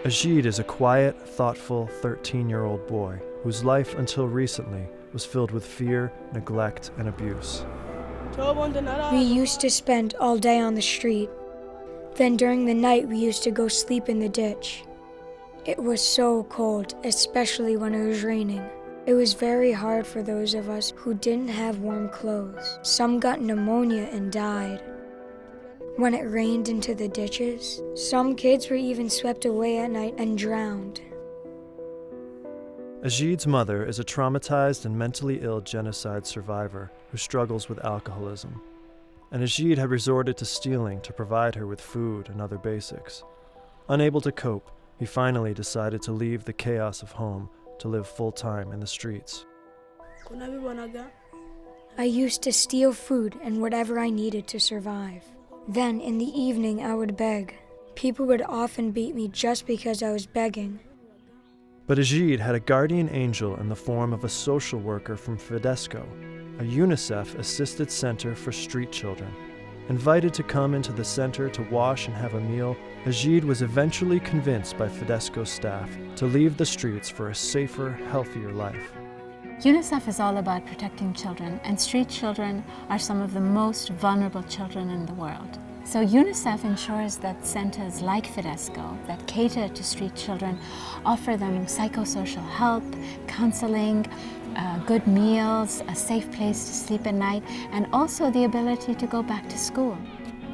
Egide is a quiet, thoughtful 13-year-old boy whose life until recently was filled with fear, neglect, and abuse. We used to spend all day on the street. Then during the night we used to go sleep in the ditch. It was so cold, especially when it was raining. It was very hard for those of us who didn't have warm clothes. Some got pneumonia and died. When it rained into the ditches, some kids were even swept away at night and drowned. Egide's mother is a traumatized and mentally ill genocide survivor who struggles with alcoholism. And Egide had resorted to stealing to provide her with food and other basics. Unable to cope, he finally decided to leave the chaos of home to live full-time in the streets. I used to steal food and whatever I needed to survive. Then in the evening I would beg. People would often beat me just because I was begging. But Egide had a guardian angel in the form of a social worker from Fidesco, a UNICEF-assisted center for street children. Invited to come into the center to wash and have a meal, Egide was eventually convinced by Fidesco's staff to leave the streets for a safer, healthier life. UNICEF is all about protecting children, and street children are some of the most vulnerable children in the world. So UNICEF ensures that centers like Fidesco that cater to street children offer them psychosocial help, counseling, good meals, a safe place to sleep at night, and also the ability to go back to school.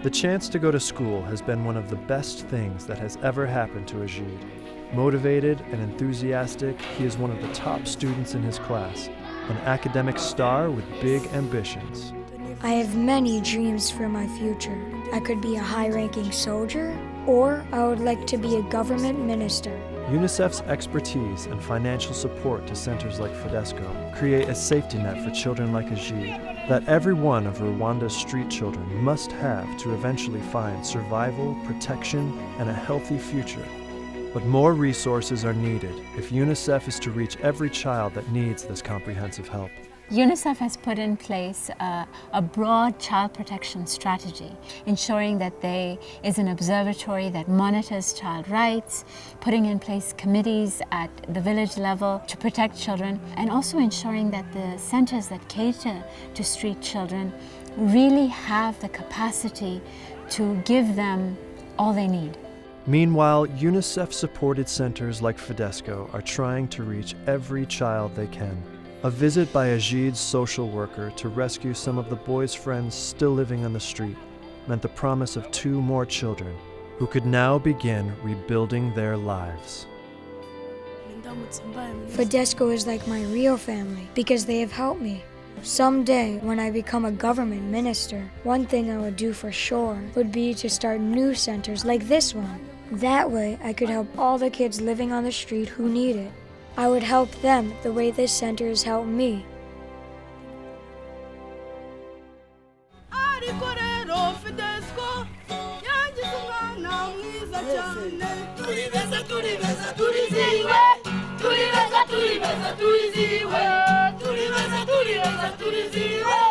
The chance to go to school has been one of the best things that has ever happened to Egide. Motivated and enthusiastic, he is one of the top students in his class, an academic star with big ambitions. I have many dreams for my future. I could be a high-ranking soldier, or I would like to be a government minister. UNICEF's expertise and financial support to centers like Fidesco create a safety net for children like Egide that every one of Rwanda's street children must have to eventually find survival, protection, and a healthy future. But more resources are needed if UNICEF is to reach every child that needs this comprehensive help. UNICEF has put in place a broad child protection strategy, ensuring that there is an observatory that monitors child rights, putting in place committees at the village level to protect children, and also ensuring that the centers that cater to street children really have the capacity to give them all they need. Meanwhile, UNICEF-supported centers like Fidesco are trying to reach every child they can. A visit by Egide's social worker to rescue some of the boy's friends still living on the street meant the promise of 2 more children who could now begin rebuilding their lives. Fidesco is like my real family because they have helped me. Someday, when I become a government minister, one thing I would do for sure would be to start new centers like this one. That way, I could help all the kids living on the street who need it. I would help them the way this center has helped me. Turi beza, turi beza, turi ziwe.